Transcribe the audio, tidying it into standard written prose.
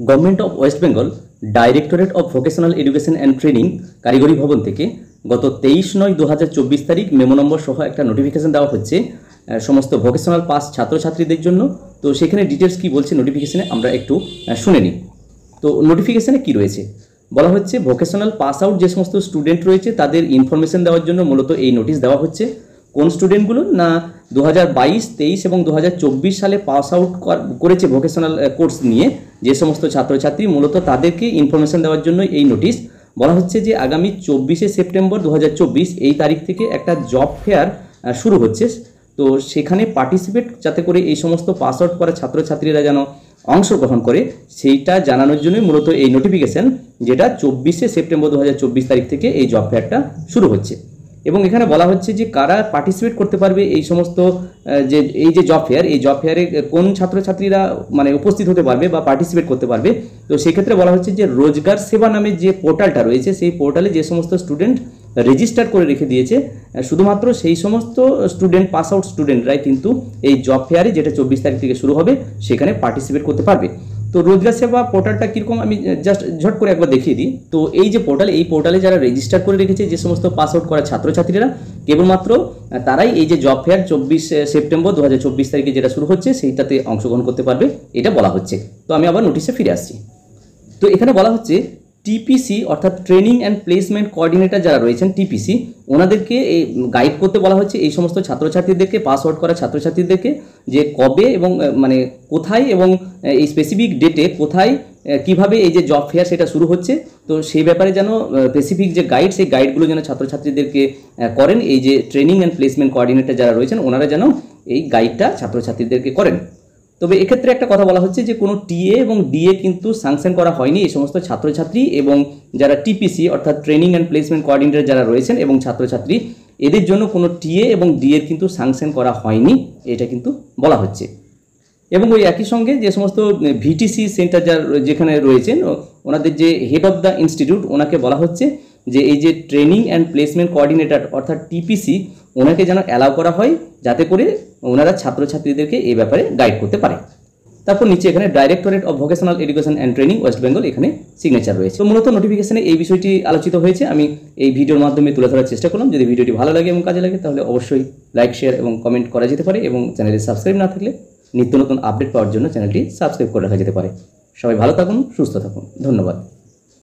Government of West Bengal directorate of vocational education and training কারিগরি ভবন থেকে গত 23/9/2024 তারিখ মেমো নম্বর সহ একটা নোটিফিকেশন দেওয়া হচ্ছে সমস্ত ভোকেশনাল পাস ছাত্রছাত্রীদের জন্য। তো সেখানে ডিটেলস কি বলছে নোটিফিকেশনে আমরা একটু শুনে নিই। তো নোটিফিকেশনে কি রয়েছে বলা হচ্ছে, ভোকেশনাল পাস আউট যে সমস্ত স্টুডেন্ট রয়েছে তাদের ইনফরমেশন দেওয়ার জন্য মূলত এই নোটিশ দেওয়া হচ্ছে। কোন স্টুডেন্টগুলো না 2022, 23 এবং 2024 সালে পাস আউট করেছে ভোকেশনাল কোর্স নিয়ে যে সমস্ত ছাত্রছাত্রী, মূলত তাদেরকে ইনফরমেশন দেওয়ার জন্য এই নোটিশ। বলা হচ্ছে যে আগামী 24শে সেপ্টেম্বর 2024 এই তারিখ থেকে একটা জব ফেয়ার শুরু হচ্ছে। তো সেখানে পার্টিসিপেট যাতে করে এই সমস্ত পাস আউট করা ছাত্রছাত্রীরা যেন অংশগ্রহণ করে সেইটা জানানোর জন্যই মূলত এই নোটিফিকেশন, যেটা 24শে সেপ্টেম্বর 2024 তারিখ থেকে এই জব ফেয়ারটা শুরু হচ্ছে। এবং এখানে বলা হচ্ছে যে কারা পার্টিসিপেট করতে পারবে এই সমস্ত যে জব ফেয়ার, এই জব ফেয়ারে কোন ছাত্রছাত্রীরা মানে উপস্থিত হতে পারবে বা পার্টিসিপেট করতে পারবে। তো সেক্ষেত্রে বলা হচ্ছে যে রোজগার সেবা নামে যে পোর্টালটা রয়েছে সেই পোর্টালে যে সমস্ত স্টুডেন্ট রেজিস্টার করে রেখে দিয়েছে শুধুমাত্র সেই সমস্ত স্টুডেন্ট পাস আউট স্টুডেন্টরাই কিন্তু এই জব ফেয়ারে, যেটা 24 তারিখ থেকে শুরু হবে, সেখানে পার্টিসিপেট করতে পারবে। তো রোজগার সেবা পোর্টালটা কীরকম আমি জাস্ট ঝট করে একবার দেখিয়ে দিই। তো এই যে পোর্টাল, এই পোর্টালে যারা রেজিস্টার করে রেখেছে যে সমস্ত পাস আউট করা ছাত্রছাত্রীরা, কেবলমাত্র তারাই এই যে জব ফেয়ার 24 সেপ্টেম্বর 2024 তারিখে যেটা শুরু হচ্ছে সেইটাতে অংশগ্রহণ করতে পারবে, এটা বলা হচ্ছে। তো আমি আবার নোটিশে ফিরে আসছি। তো এখানে বলা হচ্ছে টিপিসি অর্থাৎ ট্রেনিং অ্যান্ড প্লেসমেন্ট কোঅর্ডিনেটর যারা রয়েছেন টিপিসি, ওনাদেরকে এই গাইড করতে বলা হচ্ছে এই সমস্ত ছাত্রছাত্রীদেরকে, পাস আউট করা ছাত্রছাত্রীদেরকে, যে কবে এবং মানে কোথায় এবং এই স্পেসিফিক ডেটে কোথায় কিভাবে এই যে জব ফেয়ার সেটা শুরু হচ্ছে। তো সেই ব্যাপারে যেন স্পেসিফিক যে গাইড, সেই গাইডগুলো যেন ছাত্রছাত্রীদেরকে করেন এই যে ট্রেনিং অ্যান্ড প্লেসমেন্ট কোঅর্ডিনেটর যারা রয়েছেন ওনারা যেন এই গাইডটা ছাত্রছাত্রীদেরকে করেন। তবে এক্ষেত্রে একটা কথা বলা হচ্ছে যে কোনো টিএ এবং ডিএ কিন্তু স্যাংশন করা হয়নি এই সমস্ত ছাত্রছাত্রী এবং যারা টিপিসি অর্থাৎ ট্রেনিং অ্যান্ড প্লেসমেন্ট কোঅর্ডিনেটর যারা রয়েছেন এবং ছাত্রছাত্রী, এদের জন্য কোনো টিএ এবং ডিএর কিন্তু স্যাংশন করা হয়নি, এটা কিন্তু বলা হচ্ছে। এবং ওই একই সঙ্গে যে সমস্ত ভিটিসি সেন্টার যারা যেখানে রয়েছেন ওনাদের যে হেড অফ দ্য ইনস্টিটিউট, ওনাকে বলা হচ্ছে যে এই যে ট্রেনিং অ্যান্ড প্লেসমেন্ট কোঅর্ডিনেটর অর্থাৎ টিপিসি, ওনাকে যেন অ্যালাউ করা হয় যাতে করে ওনারা ছাত্রছাত্রীদেরকে এই ব্যাপারে গাইড করতে পারে। তারপর নিচে এখানে directorate of vocational education and training West Bengal, এখানে সিগনেচার রয়েছে। তো মূলত নোটিফিকেশনে এই বিষয়টি আলোচিত হয়েছে, আমি এই ভিডিওর মাধ্যমে তুলে ধরার চেষ্টা করলাম। যদি ভিডিওটি ভালো লাগে এবং কাজে লাগে তাহলে অবশ্যই লাইক, শেয়ার এবং কমেন্ট করা যেতে পারে, এবং চ্যানেলে সাবস্ক্রাইব না থাকলে নিত্য নতুন আপডেট পাওয়ার জন্য চ্যানেলটি সাবস্ক্রাইব করে রাখা যেতে পারে। সবাই ভালো থাকুন, সুস্থ থাকুন, ধন্যবাদ।